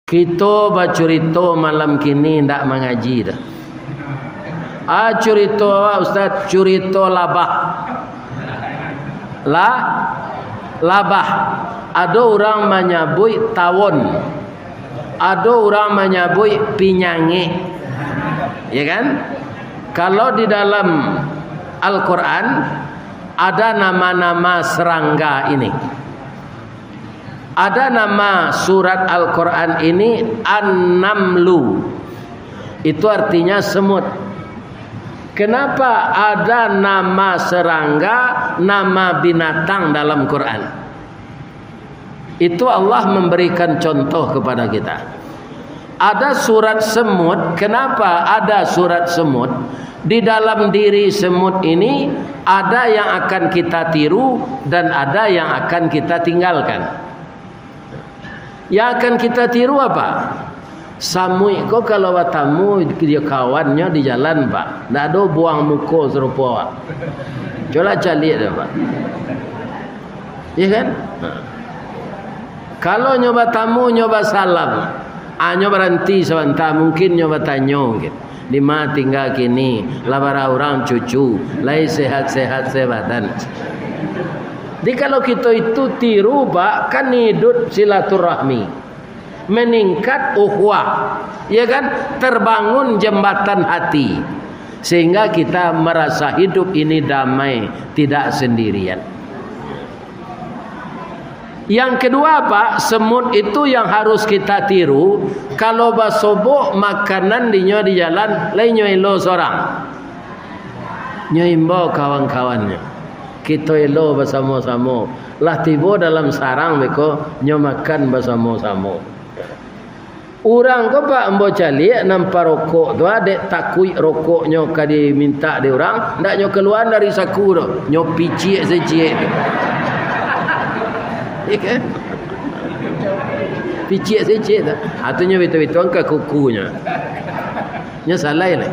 Kita bacurito malam kini ndak mengaji dah. Curito Ustaz, curito labah. Labah. Ada orang menyebut tawon. Ada orang menyebut pinyangi. Ya kan? Kalau di dalam Al-Quran ada nama-nama serangga ini. Ada nama surat Al-Quran ini An-Namlu. Itu artinya semut. Kenapa ada nama serangga, nama binatang dalam Quran? Itu Allah memberikan contoh kepada kita. Ada surat semut. Kenapa ada surat semut? Di dalam diri semut ini ada yang akan kita tiru dan ada yang akan kita tinggalkan. Yang akan kita tiru apa? Samui kok kalau watamu dia kawannya di jalan pak, ndak ada buang muka serupa. Coba cari dah pak. Ya kan? Kalau nyoba tamu nyoba salam, nyoba berhenti sebentar, mungkin nyoba tanya gitu. Di mana tinggal kini, labara orang cucu, lai sehat-sehat sebatan. Jadi kalau kita itu tiru pak, kan hidup silaturahmi, meningkat ukhuwah, ya kan, terbangun jembatan hati, sehingga kita merasa hidup ini damai, tidak sendirian. Yang kedua pak, semut itu yang harus kita tiru. Kalau basobok makanan di jalan, lain nyoelo seorang, nyoimbo kawan-kawannya. Kita elo bersama-sama. Lah tiba dalam sarang mereka nyomakan bersama-sama. Orang ko pak ambo cali nampak rokok tu adek takui rokoknya kadi minta di orang, ndak nyo keluar dari saku tu, nyo picik secik. Ikan picik secik tu. Atunya betul-betul ke kukunya. Nya salah lah.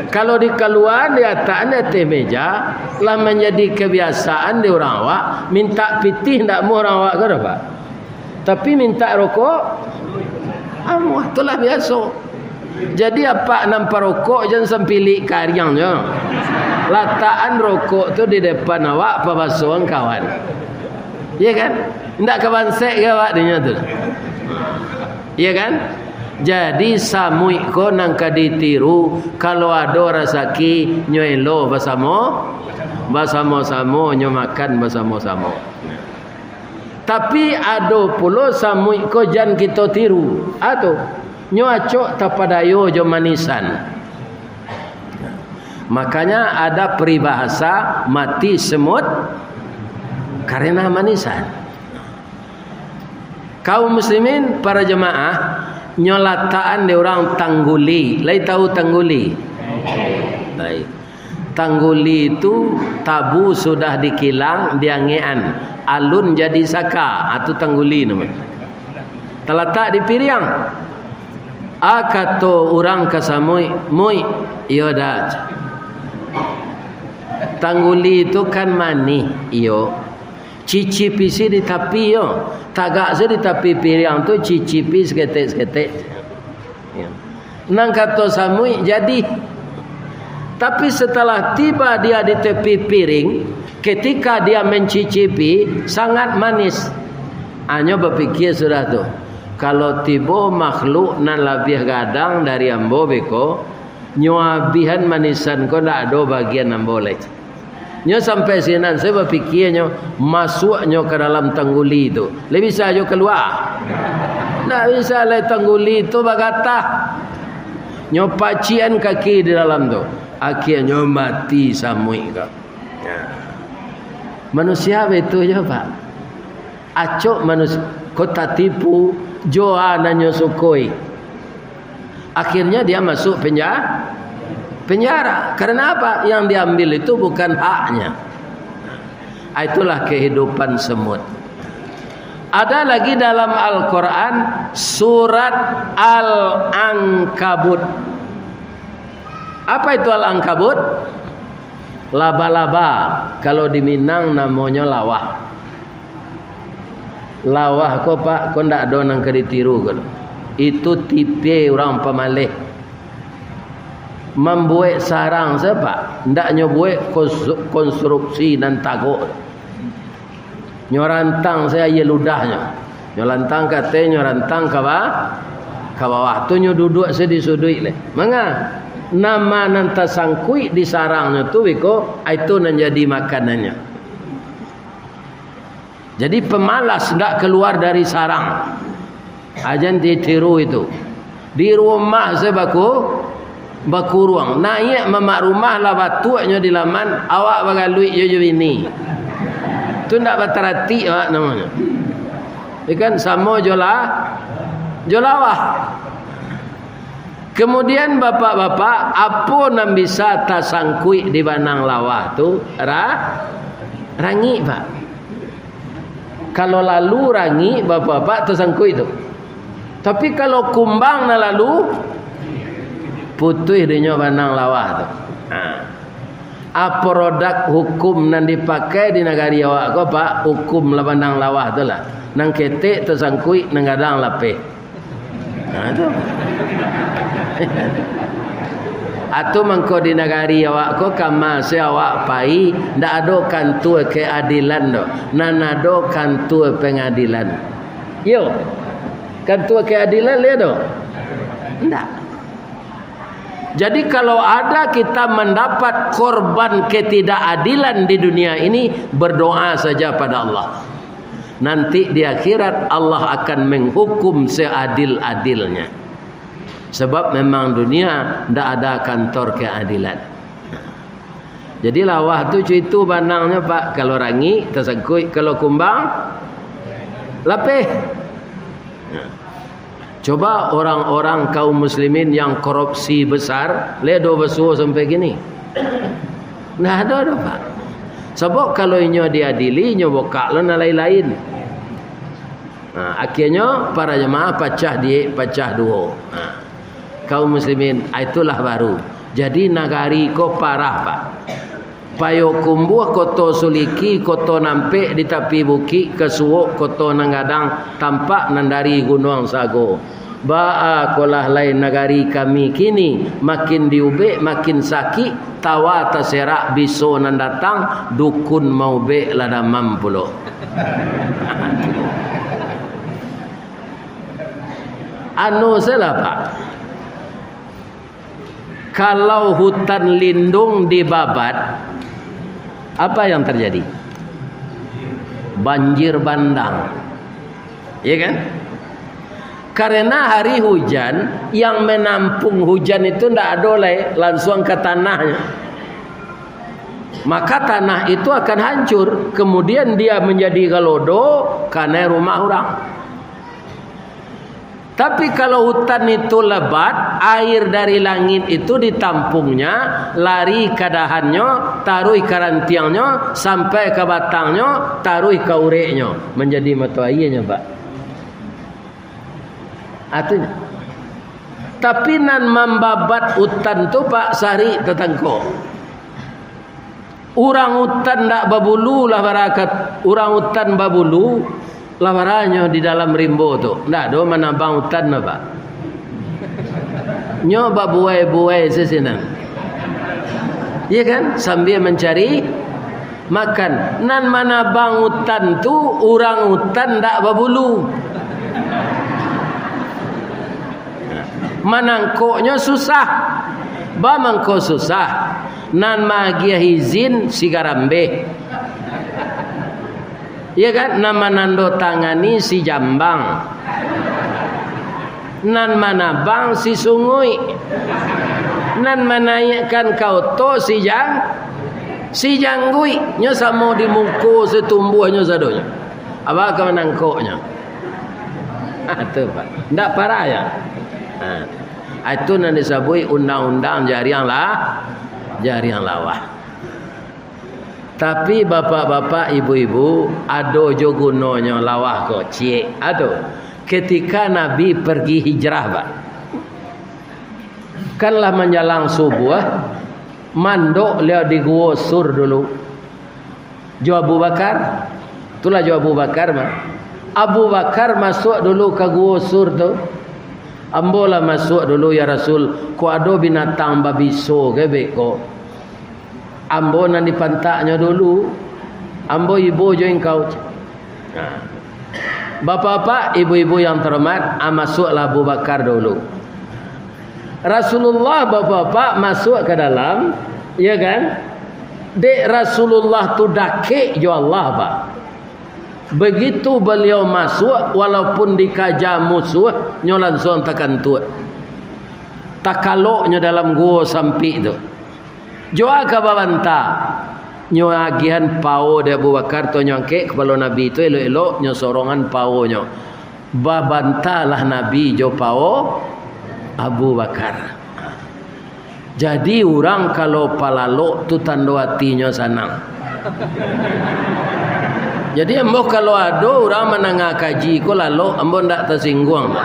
Kalau di keluar di atas meja telah menjadi kebiasaan di orang awak minta pitih ndak mau orang awak ke apa? Tapi minta rokok amuh itulah biasa. Jadi apa nampak rokok jangan sempili karyangnya. Lataan rokok tu di depan awak apa basuhan kawan. Ya kan? Ndak kebansek ke awak dinya tu. Ya kan? Jadi samui ko nang kaditiru kalau ada rasaki nyoelo bersama-sama nyo makan bersama-sama. Tapi ada pula samui ko jan kita tiru. Atau nyo acok tapadayo jo manisan. Makanya ada peribahasa mati semut karena manisan. Kaum muslimin para jemaah nyolataan di orang tangguli. Lai tahu tangguli? Baik. Tangguli itu tabu sudah dikilang diangean, alun jadi saka atau tangguli namanya. Terletak di Piriang. Kata orang kasamui, mui, iyo dah. Tangguli itu kan mani, iyo. Cicipi si di tapi yo, tagak si di tapi Piriang tu cicipi seketek-seketek. Ya. Nang kata samui jadi. Tapi setelah tiba dia di tepi piring, ketika dia mencicipi sangat manis. Hanya berfikir sudah tu. Kalau tiba makhluk nan lebih gadang dari ambo beko, nyoabihan manisan ko ndak ada bagian ambo lagi. Nyo sampai sinan saya berfikirnya masuknya ke dalam tangguli itu. Lebih bisa aja keluar. Tak bisa lah tangguli itu bagata. Nyo pacian kaki di dalam tu. Akhirnya mati samui kau. Manusia betul je pak. Acok manusia kota tipu joa nanyo sukoi. Akhirnya dia masuk penjara. Karena apa? Yang diambil itu bukan haknya. Itulah kehidupan semut. Ada lagi dalam Al-Quran surat Al-Ankabut. Apa itu Al-Ankabut? Laba-laba kalau di Minang namanya lawah. Lawah kok Pak, kok ndak ada nang ditiru kan. Itu tipe orang pemalih. Membuat sarang siapa? Ndak nyobuat konstruksi dan tagok. Nyorantang saya ye ludahnya. Nyorantang katanya nyorantang ke bawah. Tu nyo duduk sedih-sudui leh. Manga nama nanta sangkui di sarangnya tu wiko itu menjadi makanannya. Jadi pemalas ndak keluar dari sarang. Ajan ditiru itu. Di rumah saya baku ruang. Naik mamak rumah lah batunya di laman. Awak bagalui yo ini. Tu ndak baterati awak namanya. Ikan sama jolawah. Kemudian bapak-bapak, apa yang bisa tasangkui di banang lawah tu? Rangi Pak. Kalau lalu rangi bapak-bapak tasangkui tu. Tapi kalau kumbang na lalu putih dia banang lawah tu. Apa produk hukum yang dipakai di negara awak ko Pak? Hukum lah banang lawah tu lah. Nang ketek tersangkui nang gadang lapeh. Tu. Atau mangko di negari awak ko kama se awak pai ndak ada kantor keadilan do. Nan ada kantor pengadilan. Yo. Kantor keadilan le do. Ndak. Jadi kalau ada kita mendapat korban ketidakadilan di dunia ini, berdoa saja pada Allah. Nanti di akhirat Allah akan menghukum seadil-adilnya. Sebab memang dunia tidak ada kantor keadilan. Jadi lawah tu itu banangnya Pak. Kalau rangi tersangkut, kalau kumbang lapeh. Coba orang-orang kaum muslimin yang korupsi besar, ledo besar sampai gini. Nah ada Pak. Sebab kalau inyo diadili, inyo bokak lo lain-lain. Nah, akhirnya para jemaah pecah dua. Nah, kaum muslimin itulah baru. Jadi nagari ko parah Pak. Payo kumbuh koto suliki koto nampe di tepi bukit kesuok koto nanggadang tampak nandari gunung sago. Ba'a kolah lain nagari kami kini makin diube makin sakit tawa terserak biso nan datang dukun mau be lada mampulo. Anu salah Pak. Kalau hutan lindung dibabat, apa yang terjadi? Banjir bandang. Iya kan? Karena hari hujan, yang menampung hujan itu tidak ada langsung ke tanahnya. Maka tanah itu akan hancur. Kemudian dia menjadi galodo karena rumah orang. Tapi kalau hutan itu lebat, air dari langit itu ditampungnya, lari ke dahannya, taruh ke rantiangnya, sampai ke batangnya, taruh ke ureknya. Menjadi mata airnya Pak. Artinya. Tapi nan membabat hutan tu Pak sari tetangko. Orang hutan tak babulu lah barakat. Orang hutan babulu lawarannya di dalam rimbo tu. Ndak ada menabang hutan apa. Nyoba buai-buai sesenang. Iya kan? Sambil mencari makan. Nan menabang hutan tu orang hutan ndak babulu. Manangkoknya susah. Ba mangko susah. Nan magia izin si garambe. Ya kan? Nama nando tangani si jambang. Nan manabang si sungui. Nan menaikkan kau to si janggui. Nya samo di muko setumbuhnya sadonya. Apa kau nangkoknya? Itu Pak. Ndak parah ya? Itu yang disebut undang-undang jariang lawah. Tapi bapak-bapak, ibu-ibu, ada jo gunanya lawah kok cie. Aduh, ketika Nabi pergi hijrah Pak, kanlah menjelang subuh, mandok dia di Gua Sur dulu. Jo Abu Bakar. Itulah Jo Abu Bakar mah. Abu Bakar masuk dulu ke Gua Sur tu. Ambolah masuk dulu ya Rasul. Ko ada binatang babiso ke beko. Ambo nan dipantaknya dulu. Ambo ibu jo engkau. Nah. Bapak-bapak, ibu-ibu yang terhormat, masuklah Abu Bakar dulu. Rasulullah bapak-bapak masuk ke dalam, ya kan? Dek Rasulullah tu dakik jo Allah pak. Begitu beliau masuk, walaupun dikaja musuh, nyo langsung tekan tu. Takaloknya dalam gua sampai tu. Jo ka babanta. Nyo agihan pao de Abu Bakar tu nyangke kepala Nabi tu elok-elok nyo sorongan pao nyo. Babantalah Nabi jo pao Abu Bakar. Jadi orang kalau palalok tu tanda hatinya sanang. Jadi ambo kalau ada orang menengah kaji ko lalok ambo ndak tersinggung.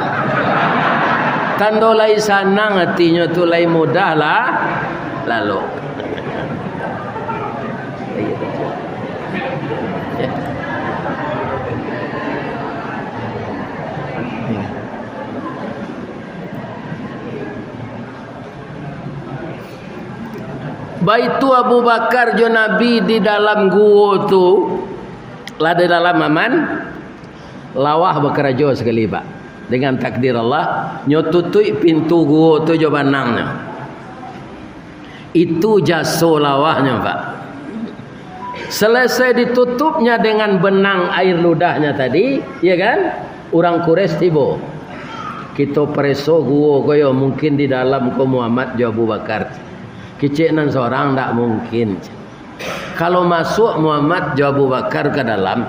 Tanda lai sanang hatinya tu lai mudah lah lalok. Baitu Abu Bakar jo Nabi di dalam gua tu, lah di dalam aman, lawah bekerja sekali pak. Dengan takdir Allah, nyotutui pintu gua tu jo banangnya. Itu jaso lawahnya pak. Selesai ditutupnya dengan benang air ludahnya tadi, ya kan? Orang Quraisy tiba. Kita preso gua koyo mungkin di dalam ko Muhammad jo Abu Bakar. Kecinan seorang tak mungkin. Kalau masuk Muhammad jo Abu Bakar ke dalam,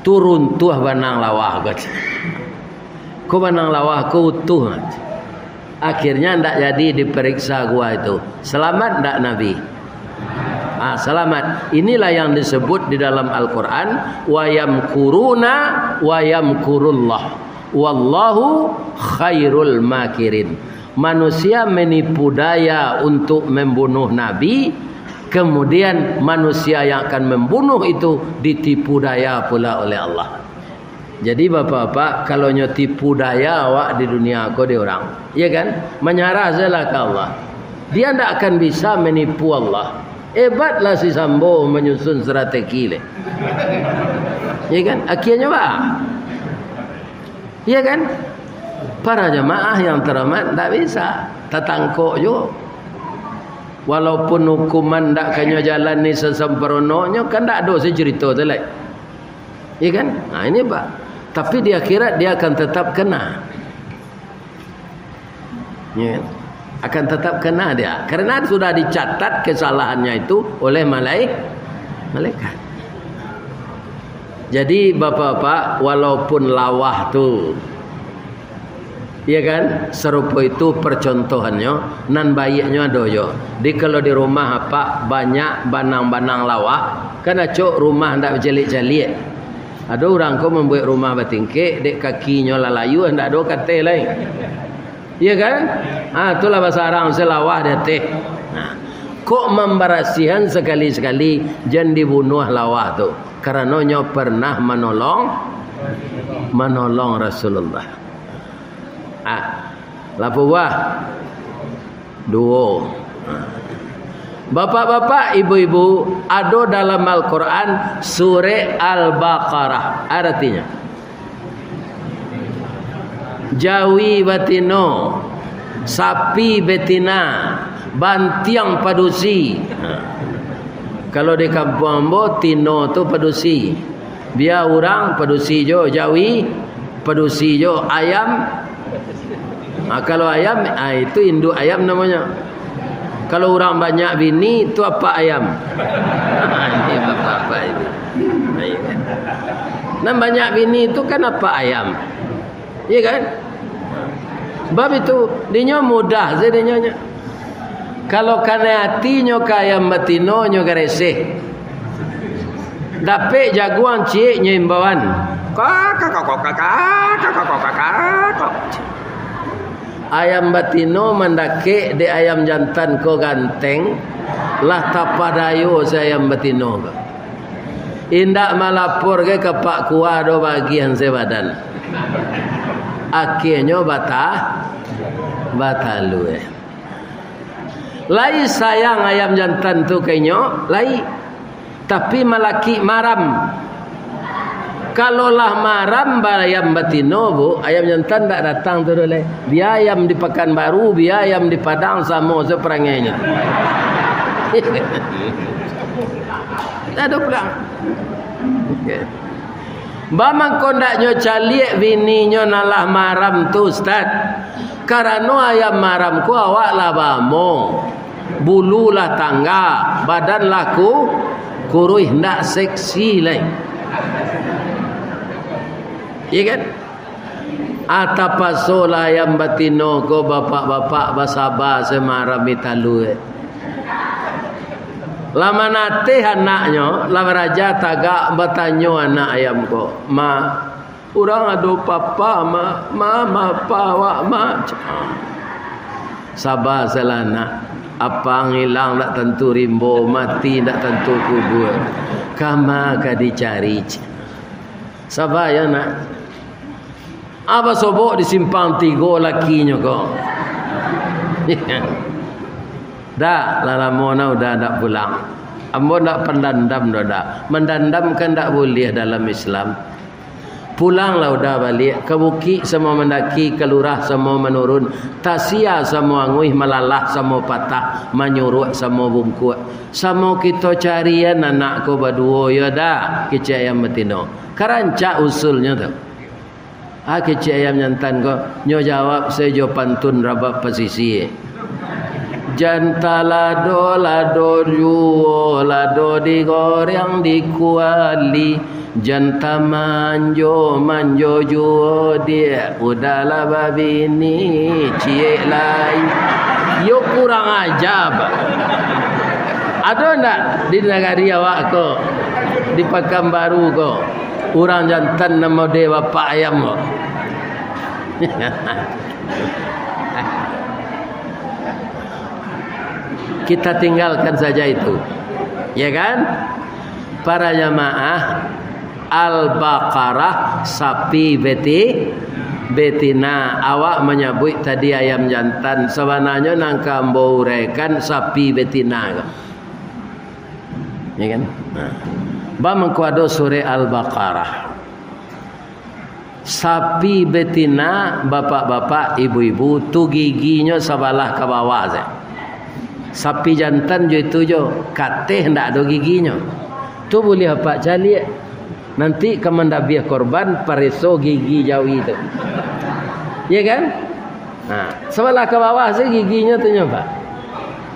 turun tuh benang lawah gat. Ko benang lawah ko utuh. Akhirnya ndak jadi diperiksa gua itu. Selamat ndak Nabi? Selamat. Inilah yang disebut di dalam Al-Qur'an wa yamkuruna wa yamkurullah. Wallahu khairul makirin. Manusia menipu daya untuk membunuh Nabi, kemudian manusia yang akan membunuh itu ditipu daya pula oleh Allah. Jadi bapak-bapak, kalau nyo tipu daya awak di dunia ko dia orang, ya kan? Menyerah saja ke Allah. Dia tidak akan bisa menipu Allah. Hebatlah si Sambo menyusun strategi le. Ya kan? Akhirnya pak. Ya kan? Para jemaah yang terhormat tak bisa tertangkok juga. Walaupun hukuman tak kanya jalan ni sesempurnanya kan tak ada cerita tu lah. Ya kan? Nah ini pak. Tapi di akhirat dia akan tetap kena. Ya. Akan tetap kena dia. Karena sudah dicatat kesalahannya itu oleh malaikat. Jadi bapak-bapak, walaupun lawah tu, ya kan, serupa itu percontohannya nan baiknya ada yo. Di kalau di rumah apa banyak banang-banang lawah, kan acok rumah ndak berjelik-jelik. Ada orang ko membuat rumah bertingkik, dek kakinya lalayu ndak ada kate lain. Ya kan? Itulah bahasa Arab selawah dia teh. Nah, kok memberasihan sekali-sekali jangan dibunuh lawah tu. Karena nyo pernah menolong Rasulullah. Lapu buah dua. Bapak-bapak, ibu-ibu, ada dalam Al-Quran surah Al-Baqarah. Artinya jawi batino, sapi betina, bantiang padusi. Kalau di kampung ambo tino tu padusi. Dia orang padusi jo jawi, padusi jo ayam. Kalau ayam itu induk ayam namanya. Kalau orang banyak bini itu apa ayam? Ini apa ini? Nah banyak bini itu kan apa ayam? Iya kan? Bab itu dinyo mudah saja dinyonya. Kalau kana hatinya kaya batino nyo gareseh. Dapat jagoan cik nyimbawan. ayam batino mendake de ayam jantan ko ganteng lah tapadayo se ayam batino ko. Indak malapor ke pak kuado bagian sebadan. Akhirnya batalu. Lai sayang ayam jantan tu kenyo, lai. Tapi malaki maram. Kalau lah maram ayam batino bu, ayam jantan tak datang tu dole. Dia ayam di Pekanbaru, dia ayam di Padang sama seperangainya. Tak ada pulang. Okay. Bamang kondaknya caliek bininya nalah maram tu Ustaz. Karena ayam maram ku awak lah bamo. Bulu lah tangga, badan laku kuruh ndak seksi lain. Iya kan? Atapasola ayam batino ko bapak-bapak basaba semaram italu. Lama nate anaknya, lama raja tagak bertanya anak ayam ko, ma, orang ada papa, ma, awak, ma. Sabar selana, apa ngilang tak tentu rimbo, mati tak tentu kubur. Kama ka dicari. Sabar ya nak. Apa sobok di simpang 3 lakinya ko. Dah lama udah tak pulang. Ambo tak pendandam dah. Mendandam kan tak boleh dalam Islam. Pulanglah udah balik ke bukit semua mendaki, ke lurah semua menurun, tasia semua nguih melalah semua patah, menyuruh semua bungkuk. Semua kita carian anak ko berdua ya dah kecik ayam betino. Karancak usulnya tu. Kecik ayam jantan ko nyo jawab saya jo pantun rabab pesisi. Janta lado juo lado digoreng dikuali, janta manjo juo dia udahlah babini cie lain. Yo kurang ajab. Ada enggak di negara awak ko, di Pekanbaru ko, orang jantan nama dewa pak ayam ko. Kita tinggalkan saja itu. Ya kan? Para jamaah, Al-Baqarah sapi betina. Awak menyebut tadi ayam jantan, sebenarnya nangka mbaurekan sapi betina. Ya kan? Ba mengkuado surah Al-Baqarah. Sapi betina, bapak-bapak, ibu-ibu, tu giginya sebelah ke bawah saja. Sapi jantan je itu je katih ndak ada giginya. Tu boleh apa cali. Nanti kemendabiah korban pareso gigi jauh itu. Ya kan? Sebelah ke bawah sih giginya tu nyoba.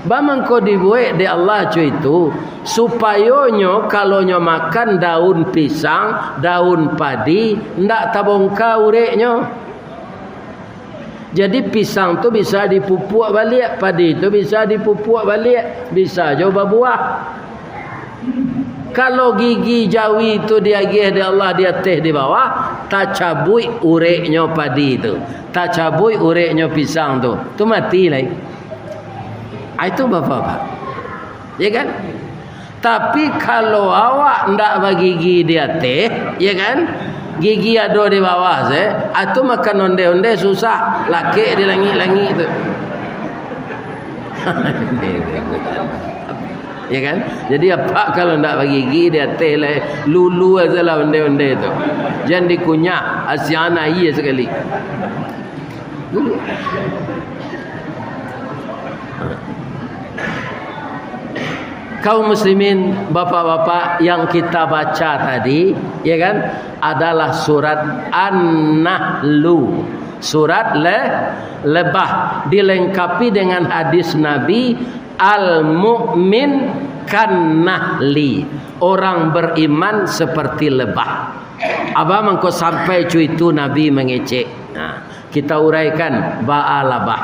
Bamang ko dibuat di Allah cu itu supaya nyo kalau nyo makan daun pisang, daun padi ndak tabongka ureknya. Jadi pisang tu bisa dipupuk balik, padi tu bisa dipupuk balik, bisa coba buah. Kalau gigi jawi itu dia gih di Allah dia teh di bawah, tak cabui ureknya padi itu, tak cabui ureknya pisang tu mati lagi. Itu bapak-bapak, ya kan? Tapi kalau awak ndak bagi gigi dia teh, ya kan? Gigi ada di bawah saya, atau makan onde-onde susah, laki di langit-langit itu. Ya kan? Jadi apa kalau ndak bagi gigi dia teh lulu ajalah onde-onde itu. Jangan dikunyah, asyana iya sekali. Kaum muslimin, bapak-bapak, yang kita baca tadi, ya kan, adalah surat An-Nahlu. Surat lebah dilengkapi dengan hadis Nabi, al-mu'min kan-nahli. Orang beriman seperti lebah. Apa mengko sampai cu itu Nabi mengecek. Kita uraikan ba'alabah.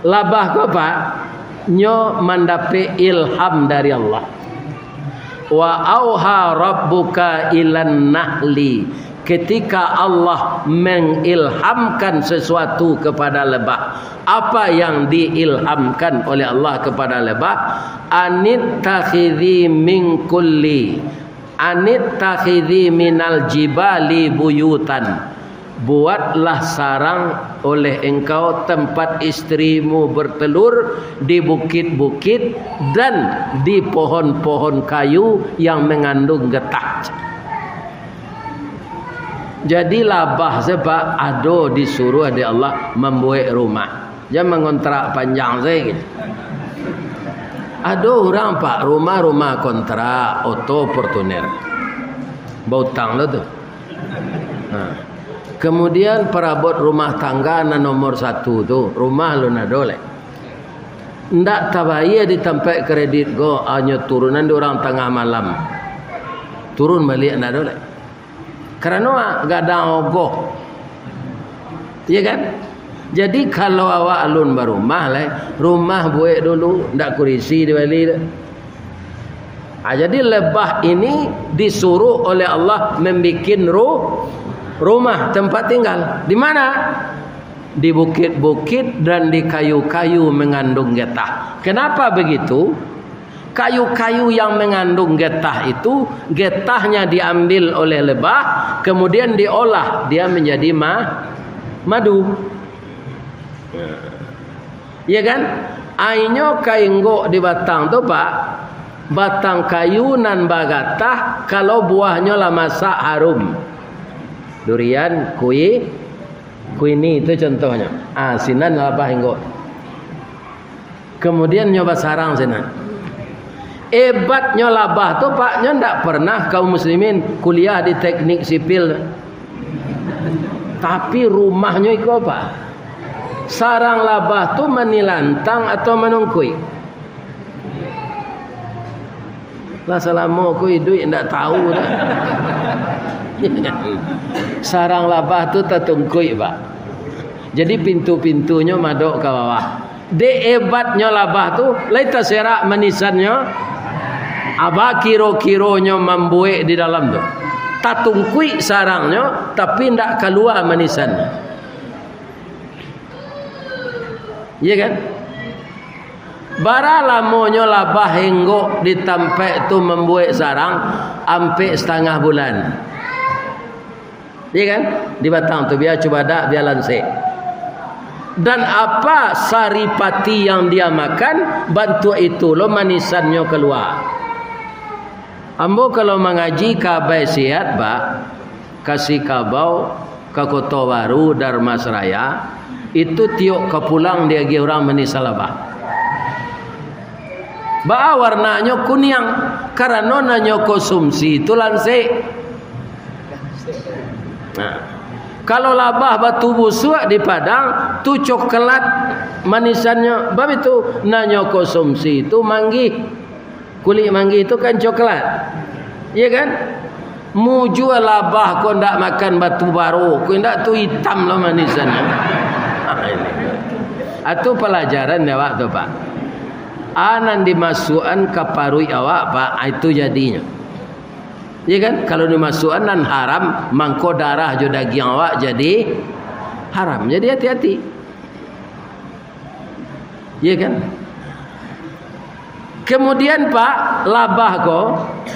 Labah ko Pak? Nyo mendapat ilham dari Allah. Wa auha rabbuka ilan nahli ketika Allah mengilhamkan sesuatu kepada lebah, apa yang diilhamkan oleh Allah kepada lebah? Anittakhidhi min kulli, anittakhidhi minal jibali buyutan, buatlah sarang oleh engkau tempat istrimu bertelur di bukit-bukit dan di pohon-pohon kayu yang mengandung getah. Jadi labah sebab ada disuruh di Allah membuat rumah. Jangan mengontrak panjang saya gitu. Ada orang pak rumah kontrak auto Fortuner. Bautang lo tu. Nah. Kemudian perabot rumah tangga na nomor 1 tu, rumah lu na dole. Ndak tabaya di tempat kredit go hanya turunan di orang tengah malam. Turun balik na dole. Kerana gak ada ogoh. Ya kan? Jadi kalau awak alun barumah lah, rumah buat dulu, ndak kurisi di balik. Jadi lebah ini disuruh oleh Allah membikin rumah tempat tinggal. Di mana? Di bukit-bukit dan di kayu-kayu mengandung getah. Kenapa begitu? Kayu-kayu yang mengandung getah itu, getahnya diambil oleh lebah, kemudian diolah, dia menjadi madu. Ya kan? Ainyo kainggo di batang tu pak, batang kayu nan bagatah, kalau buahnya lah masak harum. Durian, kuini itu contohnya. Sinan apa hinggo. Kemudian nyoba sarang sinan. Hebatnya labah tu paknya ndak pernah kaum muslimin kuliah di teknik sipil. Tapi rumahnya itu apa? Sarang labah tu menilantang atau menungkui. Lah selama aku hidup ndak tahu dah. Sarang labah tu tertungkui pak. Jadi pintu-pintunya madok ke bawah. Hebatnya labah tu lain terserak manisannya. Aba kiro-kironya membuik di dalam tu. Tak tungkui sarangnya tapi ndak keluar manisannya. Iya kan? Bara lamonyo labah henggok di tempat tu membuat sarang ampe setengah bulan. Iya kan? Di batang tu biar coba dak biar lansik. Dan apa saripati yang dia makan, bantu itu lo manisannya keluar. Ambo kalau mengaji kabai sihat ba, kasih kabau ke Kota Baru Darmasraya, itu tiok ke pulang dia gi orang menisalabah. Ba warnanya kuning karena nanya konsumsi itu lansik. Nah, kalau labah batu busuk di Padang tu coklat manisannya, bab itu nanya konsumsi itu manggi. Kulit manggi itu kan coklat. Iya kan? Mu jual labah kau ndak makan batu baru, kau ndak tu hitam lah manisannya. Atau pelajaran awak tu pak. Anan dimasukkan ke parui awak pak, itu jadinya. Ya kan? Kalau dimasukkan dan haram, mangko darah jo daging awak jadi haram. Jadi hati-hati. Ya kan? Kemudian pak, labah ko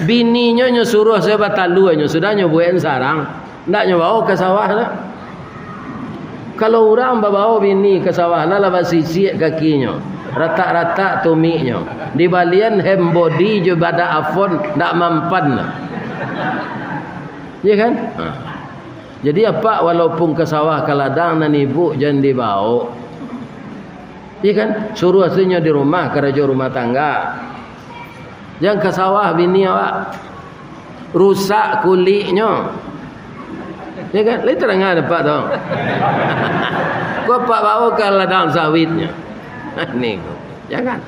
bininya nyuruh saya bataluannya sudah nyobain sarang, ndak nyobain ke sawah lah. Kalau orang bawa bini ke sawah lah sisi kakinya, rata-rata tuminya, di balian hembody jo bada afon ndak mampan lah. Ya kan? Jadi apa walaupun ke sawah ke ladang dan ibu jangan dibawa. Ya kan? Suruh aslinya di rumah kerja rumah tangga. Jangan ke sawah bini awak. Rusak kulitnya. Ya kan? Lain terangah dapat tu. Kau pak bawa ke ladang sawitnya. Ni kau. Jangan.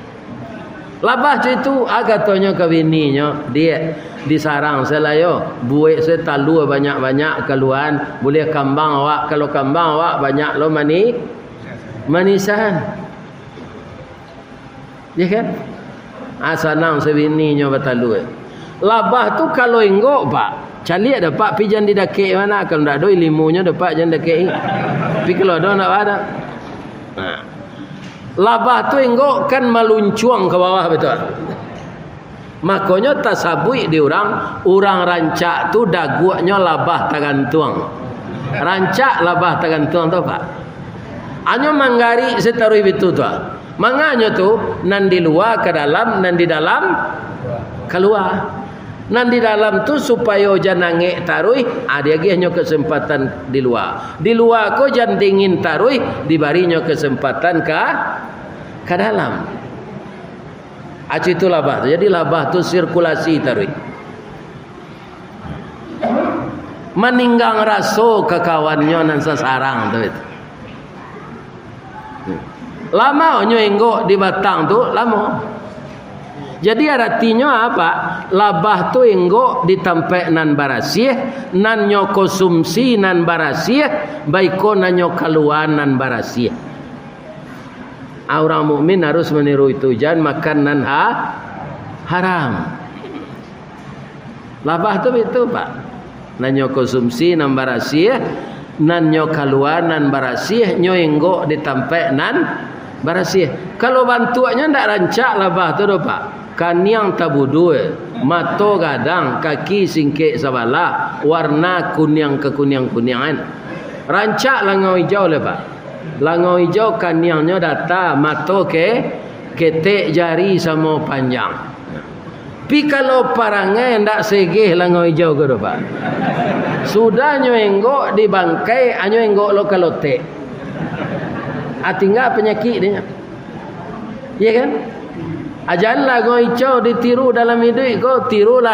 Labah itu agatonya ke bininya, dia disarang selayo, buat saya talu banyak-banyak keluhan, boleh kambang awak, kalau kambang awak banyak lo manisan. Ya kan? Asanang sebininya batalu. Labah tu kalau enggak pak, Cali ada pak pijan di dakek mana kalau ndak ada ilmunya dapat jan dakek. Tapi kalau ada ndak ada. Nah. Labah tu engkau kan meluncuang ke bawah betul. Makanya tasabui di orang rancak tu daguaknya labah tagantuang. Rancak labah tagantuang tu pak. Anyo manggari setarui itu tu. Manganya tu nan di luar ke dalam, nan di dalam keluar. Nan di dalam tu supaya jangan tarui, ada lagi hanya kesempatan di luar. Di luar ko jangan dingin tarui, dibarinya kesempatan ke dalam. Aci itu labah. Jadi labah tu sirkulasi tarui. Meninggang raso ke kawannya nan sesarang tu itu. Lama nyoenggo di batang tu lama. Jadi artinya apa? Labah tu enggo ditampe nan barasih, nan nyo konsumsi nan barasih, baiko nan nyo kaluan nan barasih. Orang mukmin harus meniru itu, jangan makan nan haram. Labah tu itu pak. Nan nyo konsumsi nan barasih, nan nyo kaluan nan barasih, nyo enggo ditampe nan barasih. Kalau bantuannya ndak rancak labah tu do pak. Kaniang tabudue, mato gadang, kaki singkek sabala, warna kuning ke kuning-kuningan. Rancak langau hijau le pak. Langau hijau kaniangnya data, mato ke ketek jari sama panjang. Pi kalau parangai ndak segeh langau hijau ke do pak. Sudah nyoenggo di bangkai, nyoenggo lo kalote. Tinggal penyakit dia. Iya kan? Ajanlah go hijau ditiru dalam hidup go tirulah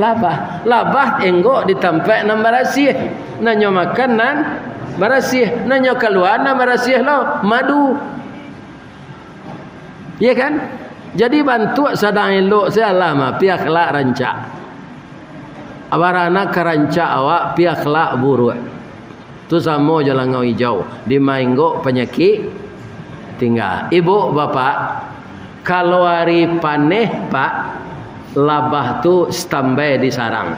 labah. Labah enggo ditampak nan barasih. Nanyo makan nan barasih, nanyo keluar nan barasih lo madu. Iya kan? Jadi bantu sadang elok salah mah pi akhlak rancak. Abarana kerancak awak pi akhlak buruk. Tu sama jalan ngau hijau di mainggo penyakit tinggal. Ibu bapak, kalau hari paneh pak, labah tu standby di sarang.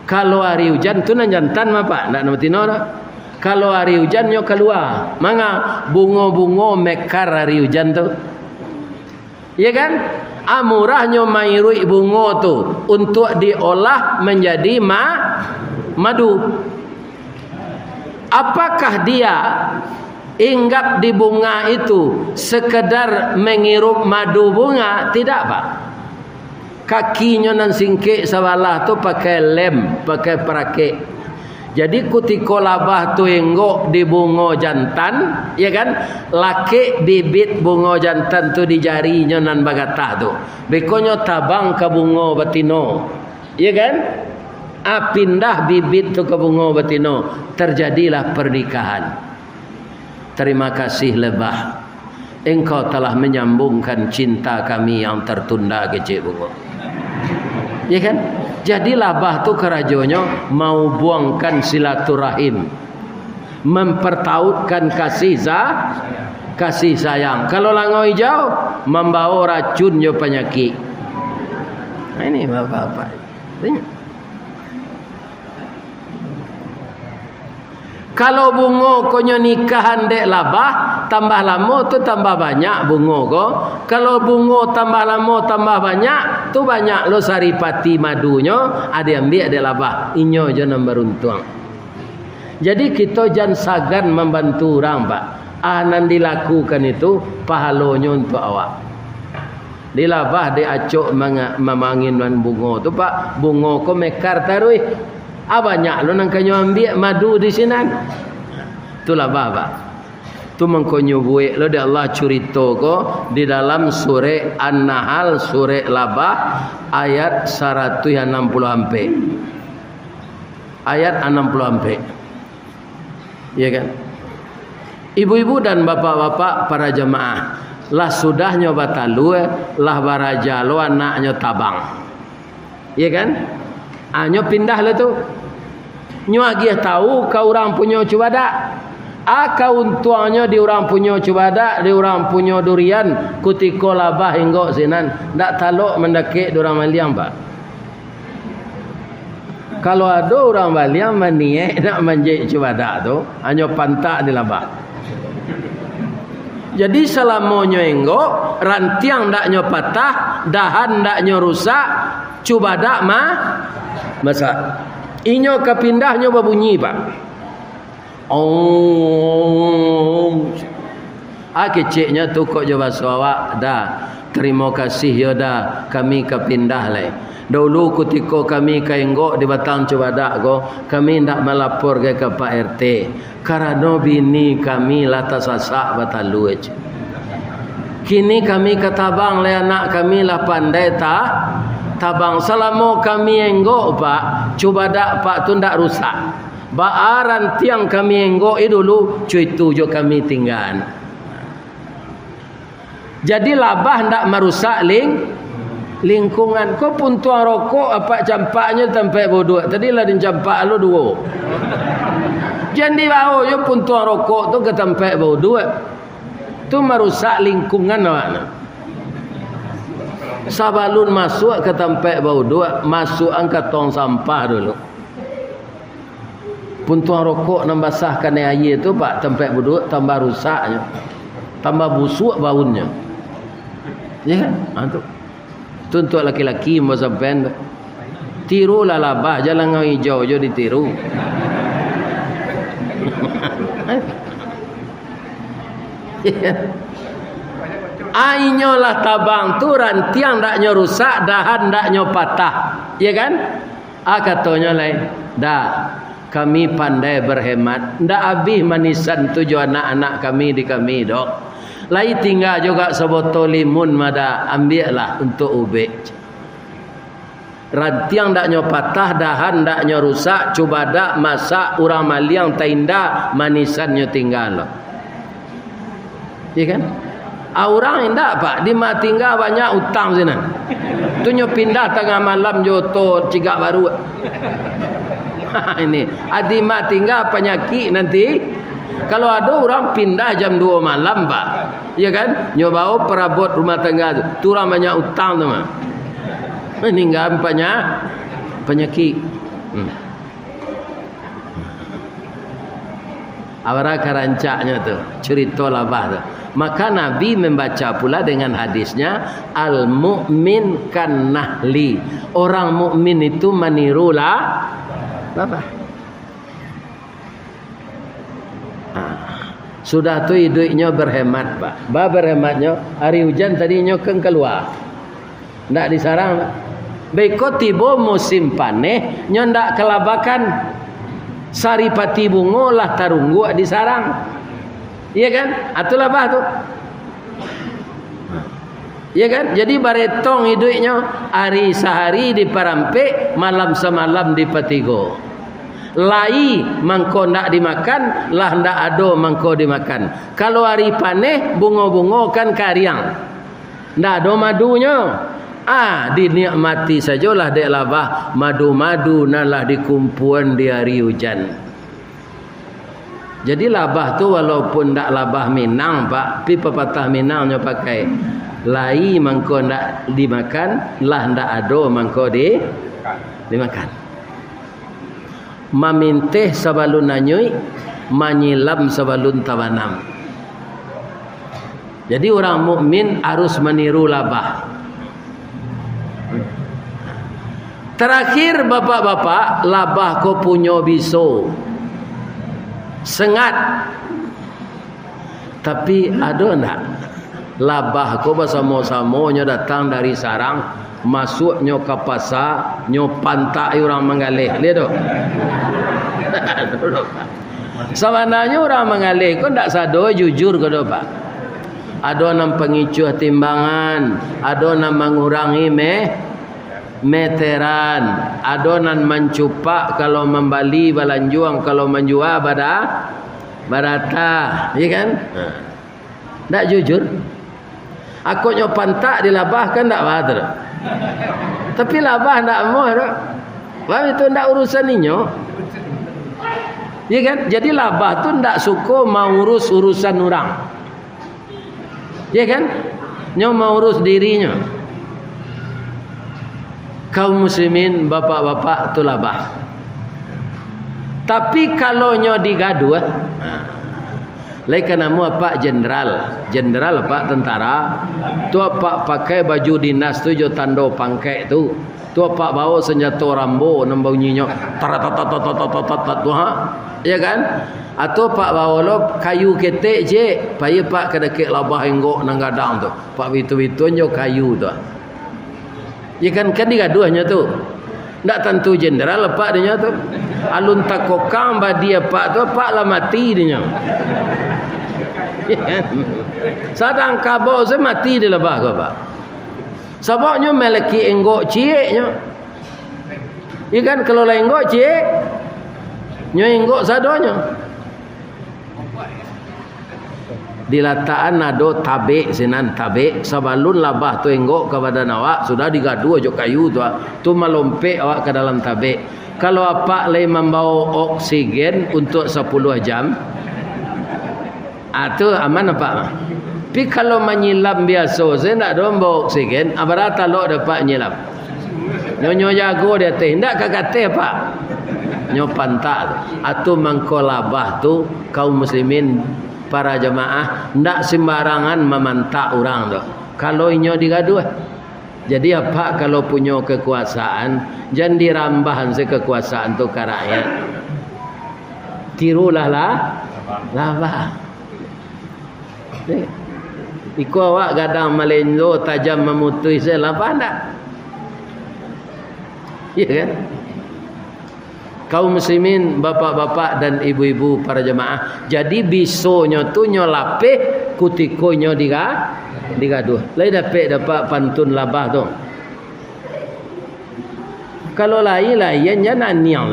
Kalau hari hujan tu nan jantan mah pak, ndak nama tino dah. Kalau hari hujan nyo keluar, manga bungo-bungo mekar hari hujan tu. Iya kan? Murahnya mairui bungo tu untuk diolah menjadi madu. Apakah dia hinggap di bunga itu sekedar menghirup madu bunga? Tidak pak. Kakinya nan singkek sabalah tu pakai lem, pakai perakik. Jadi kutiko labah tu enggo di bungo jantan, ya kan? Laki bibit bungo jantan tu di jarinya nan bagatah tu. Bekonyo tabang ke bungo batino, ya kan? Pindah bibit tu ke bungo batino, terjadilah pernikahan. Terima kasih lebah, engkau telah menyambungkan cinta kami yang tertunda kecik bungo. Ya kan? Jadi labah tu kerajonyo mau buangkan silaturahim, mempertautkan kasih sayang. Kalau langau hijau membawa racunnya penyakit. Nah, ini bapak-bapak. Kalau bungo konyo nikahan dek labah, tambah lama tu tambah banyak bungo ko. Kalau bungo tambah lama tambah banyak, tu banyak lo saripati madunya, ada ambil dek labah. Inyo je nan beruntung. Jadi kita jangan sagan membantu orang pak. Nan dilakukan itu pahalonyo untuk awak. Di labah dia acok memangin bungo tu pak. Bungo ko mekar tarui. Banyak lo nang kanyo ambil madu di sini. Itulah bapa. Tu mengkonyo buik lo dia Allah curito ko di dalam surah An-Nahl surah Labah ayat 160 ampe. Ayat 60 ampe. Ya kan? Ibu-ibu dan bapak-bapak para jemaah, lah sudah nyoba talu lah baraja lo anaknya tabang. Ya kan? Nyo pindah lah tu. Nyo agi tahu kau orang punya cubada. Kau untuannya di orang punya cubada, di orang punya durian, kutiko labah hingga sinan. Ndak talok mendakik durang maliang pak. Kalau ada orang baliang maniak nak manjik cubadak tu, hanya pantak di labah. Jadi selamanya enggak, rantiang ndaknya patah, dahan ndaknya rusak, cubadak masak. Inyo kepindahnya berbunyi, Pak. Keciknya tu kok jawab awak dah. Terima kasih ya dah, kami kepindah lai. Dulu ketika kami kaenggok di batang cubadak go, kami ndak melapor ke Pak RT. Karena bini kami lata sasak batalu aja. Kini kami ketabang le anak kami lah pandai tabang. Selama kami enggok Pak, cubadak Pak tu ndak rusak. Baaran tiang kami enggok dulu, cuy tu jo kami tinggal. Jadi labah ndak merusak lingkungan. Kau pun tuang rokok apa campaknya tempat bodoh. Tadilah din campak lu dua. Jadi bawa yo pun tuang rokok tu ke tempat bodoh. Tu merusak lingkungan mana. Sabalun masuk ke tempat bodoh, masuk angkat tong sampah dulu. Pun tuang rokok nak basahkan air tu Pak tempat bodoh tambah rusaknya. Tambah busuk baunya. Ya kan? Tu untuk laki-laki mau sampai tirulah labah, jalan ngau hijau je ditiru. Ainyo lah tabang tu rantiang ndaknya rusak, dahan ndaknya patah. Ya kan? Katanya lain. Dah kami pandai berhemat. Ndak habis manisan tujuh anak-anak kami di kami dok. Lai tinggal juga sebotol limun mada ambillah untuk ubek. Rantiang ndaknya patah, dahan ndaknya rusak, cubadak masak urang maliang tainda manisannya tinggal. Ya kan? Orang indak Pak, di mak tinggal banyak utang sini. Tunyo pindah tengah malam joto cigak baru. Ini adi mak tinggal penyakit nanti. Kalau ada orang pindah jam 2 malam Pak, ya kan? Nyobao perabot rumah tangga tu orang banyak utang tu mah. Meninggal penyakit. Awara karancaknya tu, cerita labah tu. Maka Nabi membaca pula dengan hadisnya al-mu'min kan nahli. Orang mukmin itu menirulah labah. Sudah tu hidupnya berhemat Pak. Berhematnya hari hujan tadinya keluar. Ndak disarang Pak. Beko tiba musim panen nya ndak kelabakan. Saripati bungo lah tarunggu disarang. Iya kan? Atulah bah tu. Iya kan? Jadi baretong hidupnya hari sehari di Parampik, malam semalam di Patigo. Lai mangko ndak dimakan, lah ndak ado mangko dimakan. Kalau hari paneh bungo-bungo kan kariang. Ndak ado madunya. Dinikmati sajalah dek labah madu-madu nalah dikumpuan di hari hujan. Jadi labah tu walaupun ndak labah Minang Pak, pi pepatah Minangnya pakai lai mangko ndak dimakan, lah ndak ado mangko dimakan. Maminteh sabalun nanyui, manyilam sabalun tabanam. Jadi orang mukmin harus meniru labah. Terakhir bapak-bapak, labah ko punya biso. Sengat. Tapi ada enggak? Labah ko bersama-samanya datang dari sarang, masuknya ke pasar, nyo pantai orang mengalih. Lihat tu. Sebenarnya orang mengalih ko ndak sado jujur ke Pak. Ada nam pengicuh timbangan, ada nam mengurangi meteran, ada nam mencupak kalau membali balanjuang, kalau menjual barata, ya kan? Ndak jujur. Aku nyo pantak dilabah kan ndak bader. Tapi labah ndak mau dak. Wah itu ndak urusan inyo. Ya kan? Jadi labah tu ndak suka mau urus urusan orang. Ya kan? Nyo mau urus dirinya. Kaum muslimin bapak-bapak tu labah. Tapi kalau nyo digaduh, lai kana mu apa jenderal apa tentara, tu apa pakai baju dinas tu jo tando pangkai tu apa bawa senjata Rambo nembau nyinyo tat tu ya kan, atau pak bawa lo kayu ketek je paya pak kedekek labah enggok nang gadang tu pak bitu-bitu jo kayu tu ya kan digaduhnya tu. Ndak tentu jenderal lepak dia tu. Alun takokang ba dia pak tu pak lah mati dia. Sadang kabau se mati dia lebah ke pak. Sebabnya meleki enggok cieknya. Ikan kalau lah enggok ciek nyo enggok sadonya. Dilataan nado tabe sinan tabe sabalun labah tu enggok kepada awak sudah digadu jo kayu tu melompe awak ke dalam tabe. Kalau apa lay membawa oksigen untuk 10 jam itu aman apa? Tapi kalau menyilam biasa saya nak domba oksigen abarata lo dapat nyilam. Nyo jago dia teh ndak kakate pak. Nyo pantak atau mangkolabah tu kaum muslimin para jemaah ndak sembarangan memantak orang tu. Kalau inyo digaduh. Jadi apa kalau punya kekuasaan jangan dirambah kekuasaan tu ke rakyat. Tirulah labah. Iku awak gadang melenjo tajam memutui selapa ndak? Ya kan? Kaum muslimin, bapak-bapak dan ibu-ibu para jemaah. Jadi bisonya tu nyo lapeh kutiko nyo digaduh. Lai dapat pantun labah tu. Kalau lain jangan aniang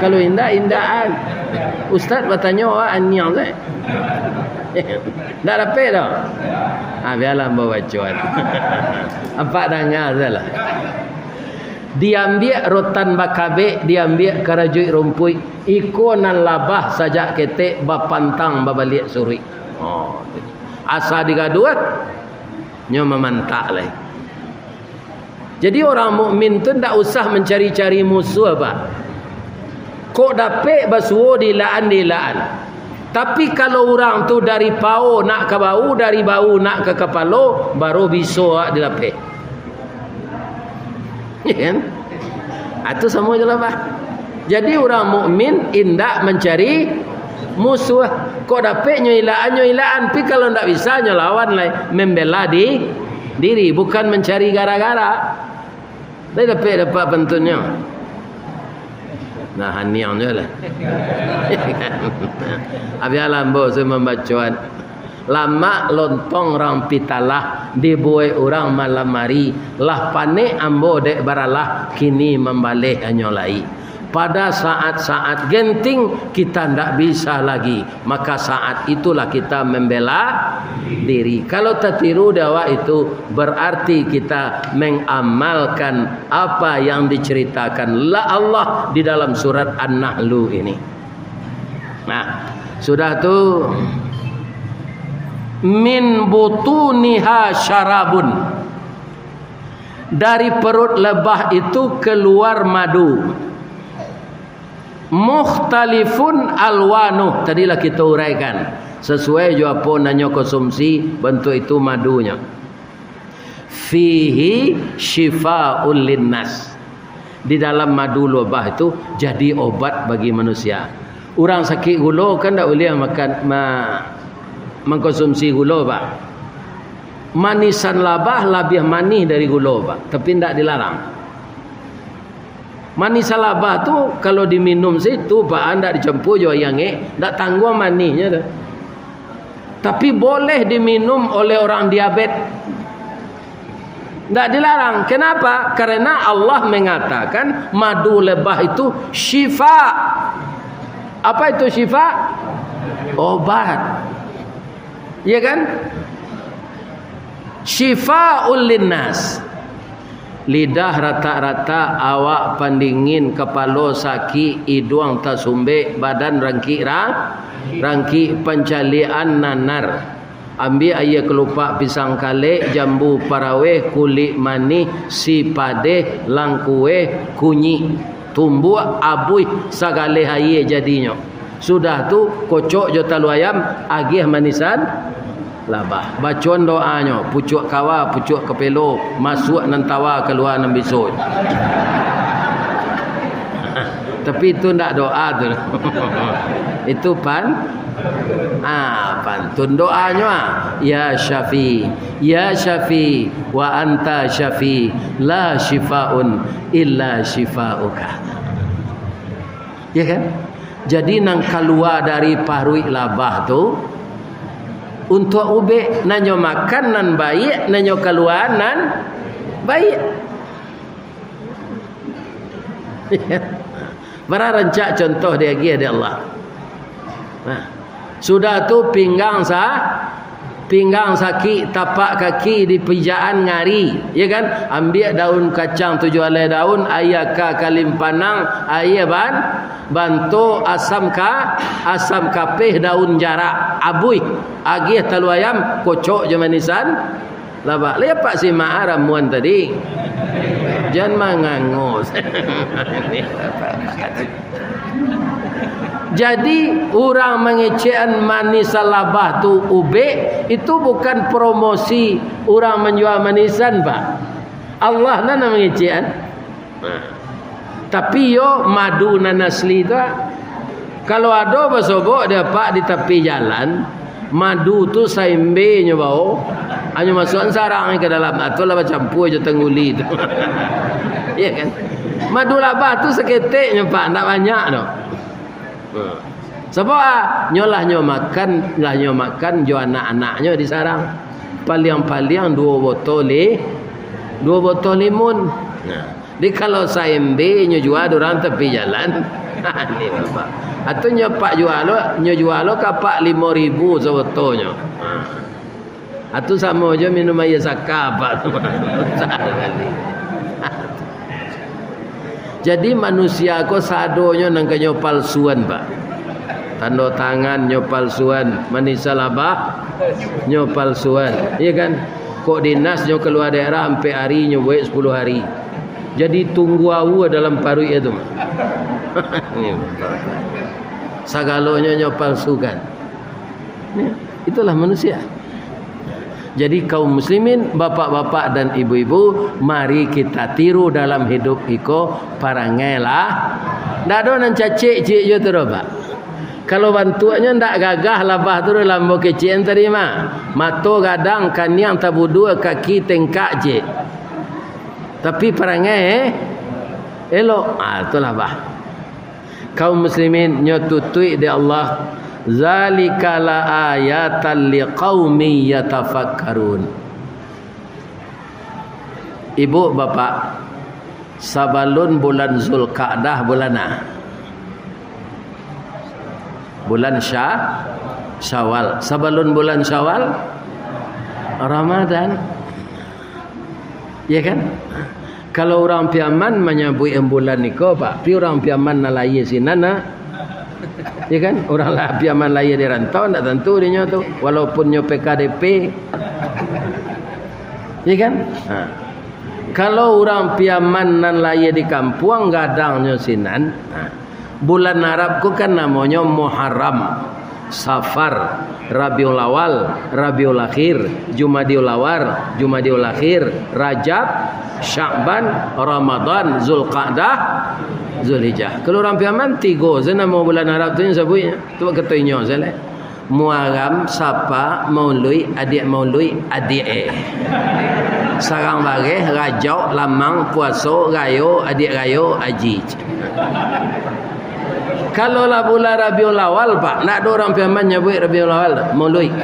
Kalau indah-indahan. Ustaz bertanya awak aniang tak dapat dah. Biarlah bawa cuan. Apa dengar salah. Diambil rotan bakabe, diambil karajuit rumpui, ikonan labah sajak ketek bapantang babalik suri. Asa digaduh nyo memantak lah. Jadi orang mukmin tu ndak usah mencari-cari musuh apa. Kok dapat basuo dilaan. Tapi kalau orang tu dari pau nak ke bau, dari bau nak ke kepala, baru bisa dilapeh. Ya kan? Itu semua je lah bah. Jadi orang mukmin indak mencari musuh. Kok dapat nyoilaan. Tapi kalau ndak bisa nyolawan lah, membela diri, bukan mencari gara-gara. Dia dapat bentuknya. Nah, haniang je lah. Abialah mbok saya membacuan. Lama lontong rang pitalah dibuai orang malam hari lah panik ambo dek baralah kini membalik anyolai. Pada saat-saat genting kita ndak bisa lagi, maka saat itulah kita membela diri. Kalau tertiru dakwah itu berarti kita mengamalkan apa yang diceritakan Allah di dalam surat An-Nahl ini. Nah, sudah tu min butuniha syarabun, dari perut lebah itu keluar madu. Mukhtalifun alwanu, tadilah kita uraikan sesuai jo apa nanyo konsumsi bentuk itu madunya. Fihi syifaa'ul linnas, di dalam madu lebah itu jadi obat bagi manusia. Orang sakit gula kan tak boleh mengkonsumsi gula pak. Manisan labah lebih manis dari gula pak, tapi tidak dilarang. Manis labah tu kalau diminum situ pak anda dicampur jo yang tak tangguh manisnya dah. Tapi boleh diminum oleh orang diabetes. Tak dilarang. Kenapa? Karena Allah mengatakan madu lebah itu syifa. Apa itu syifa? Obat. Ya kan? Syifa'ul linnas. Lidah rata-rata, awak pandingin, kepala sakit, hidung tersumbe, badan rangki pencalian nanar. Ambil ayah kelupak pisang kale, jambu paraweh, kulit manis, si padeh, langkue, kunyi. tumbuh abui sagale haye jadinya. Sudah tu kocok jo talu ayam agih manisan labah. Bacon doanya, pucuk kawa, pucuk kepelo, masuk nan tawa keluar nan bisut. Tapi itu ndak doa tu. Itu pantun doanya. Ya Syafi, ya Syafi, wa anta Syafi, la shifaun illa shifauka. Ya kan? Jadi nang keluar dari parui labah tu untuk ube nanyo makan nan baik, nanyo keluar nan baik. Para rancak contoh dia lagi ada Allah. Nah, sudah tu pinggang sakit, tapak kaki di pijaan ngari, ya kan? Ambil daun kacang 7 helai daun, ayah ka kalim panang, ayah bantu asam kapeh daun jarak, abui, agih talu ayam, kocok je manisan. Labak. Lepak si mak ramuan tadi. Jangan mangangus. Jadi orang mengecekan manisan labah tu ube, itu bukan promosi orang menjual manisan, Pak. Allah nana mengecekan. Tapi yo madu nan asli tu. Kalau ada bersobok dia pak di tepi jalan, madu tu saimbe nya bau. Hanya masuk sarang ke dalam atau lah campur je tengguli tu. Ya kan? Madu labah tu seketiknya Pak, tak banyak tu. Sebab nyolah nyo makan jo anak-anaknya di sarang. Paling-paling 2 botol limun. Nah, di kalau saimbe nyo jual orang tepi jalan. Ni Bapak. Atau nyo pak jual lo kapak 5.000 sebetulnya. Atau sama aja minum air zakar Pak. Jadi manusia ko sadonya nang kenyo palsuan Pak. Tanda tangan nyo palsuan, manisa labah nyo palsuan. Iya kan? Kok dinas nyo keluar daerah sampai hari nyo buat 10 hari. Jadi tunggu awu dalam parui itu. Sagalonya nyo palsukan. Itulah manusia. Jadi kaum muslimin, bapak-bapak dan ibu-ibu, mari kita tiru dalam hidup iko parangai lah. Ndak ada nan cacik je tu Pak. Kalau bantuannya ndak gagah labah tu dalam kecien terima. Mato gadang kaniang tabudu kaki tengkak je. Tapi perangai elok. Itulah bah. Kaum muslimin nyotutui di Allah. Zalika la ayatan liqaumin yatafakkarun. Ibu bapak, sabalun bulan Zulqa'dah bulanah. Bulan Syawal. Sabalun bulan Syawal Ramadan. Ya kan? Kalau orang piaman menyambut bulan niko Pak, pi orang piaman nalaye sinana. Ya kan? Orang lah piaman laye di rantau tak tentu dia tu walaupun nyo PKDP. Ya kan? Kalau orang piaman nan laye di kampung gadang nyo sinan. Bulan Arab ku kan namanya Muharram, Safar, Rabiul Awal, Rabiul Akhir, Jumadiul Awal, Jumadiul Akhir, Rajab, Sya'ban, Ramadan, Zulqa'dah, Zulhijjah. Kalau orang piaman 3 nama bulan Arab tu yang sebutnya. Tu katanya saya. Muharram, Sapa, Maulid, adik Maulid, adik Sarang Bareh, Rajab, Lamang, Puasa, Rayo, adik Rayo, Haji. Kalau lah bulan Rabiul Awal Pak, nak ada orang piaman nyebut Rabiul Awal, Maulid.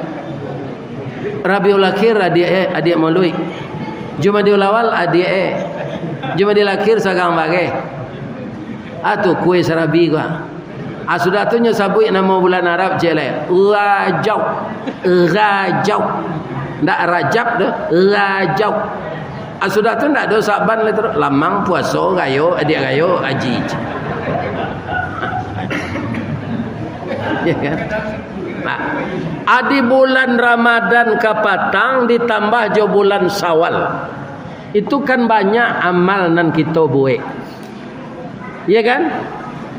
Rabiul Akhir adik Maulid. Jumadiul Awal adik Jumadil Akhir Sarang Bareh. Atu kuih serabi gua. Sudah tu nyebut nama bulan Arab je lah. Rajab. Ndak Rajab dah, Rajab. Sudah tu ndak ada Saban lah terus. Lamang, Puasa, Rayo, adik Rayo, Haji. Ya kan? Nah, adi bulan Ramadan kapatang ditambah jo bulan Syawal. Itu kan banyak amal nan kita buat. Ya kan?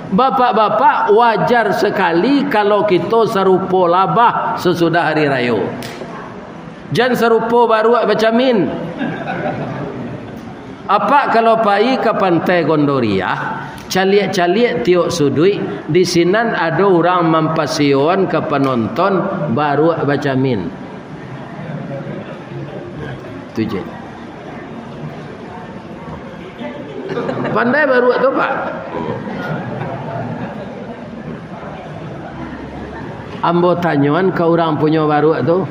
Bapak-bapak, wajar sekali kalau kita serupa labah sesudah hari raya. Jangan serupa baru bacamin. Apa kalau pai ke pantai Gondoria, caliak-caliak tiok sudui, di sinan ada orang mempasion ke penonton baru bacamin. Tujuh. Pandai baru tu Pak. Ambo tanyuan ke orang punya baru tu,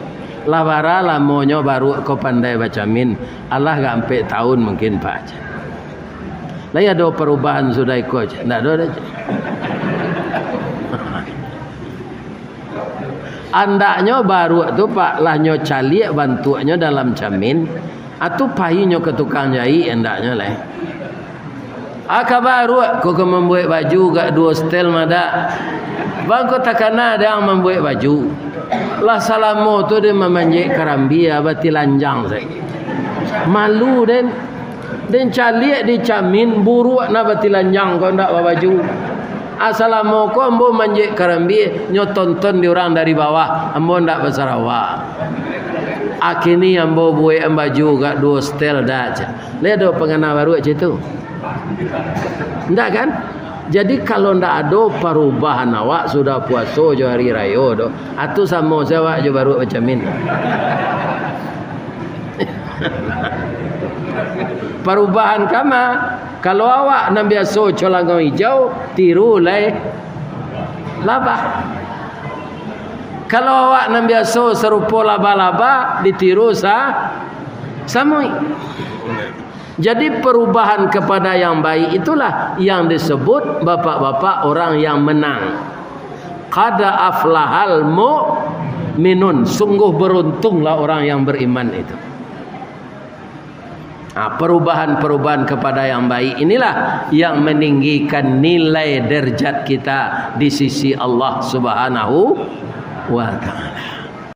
labara lamonyo baru ko pandai bacamin. Allah gak sampai tahun mungkin Pak. Lah ya ada perubahan sudah ikut. Ndak ada. Andaknya baru tu Pak lahnyo caliak bantuannya dalam camin atau pahinyo ke tukang jahit andaknya lah. Aka baru ko membuat baju gak dua stel mada. Bang ko takana ada yang membuat baju. Lah salamo tu dia memanjik karambia bati lanjang saya. Malu dan caliak dicamin buruk na bati lanjang kau ndak bawa baju. Assalamu ko ambo manjik karambia nyo tonton di orang dari bawah ambo ndak bersarawa. Akini ambo buat baju gak dua stel dah. Lihat do pengana baru aja tu. Ndak kan? Jadi kalau ndak ada perubahan awak sudah puasa jo hari raya do, atu sama saya jo baru bacamin. Perubahan kama kalau awak nan biasa colangau hijau tiru lai laba. Kalau awak nan biasa serupa laba-laba ditiru samui. Jadi perubahan kepada yang baik itulah yang disebut bapak-bapak orang yang menang. Qad aflahal mu'minun. Sungguh beruntunglah orang yang beriman itu. Nah, perubahan-perubahan kepada yang baik inilah yang meninggikan nilai derajat kita di sisi Allah Subhanahu wa taala.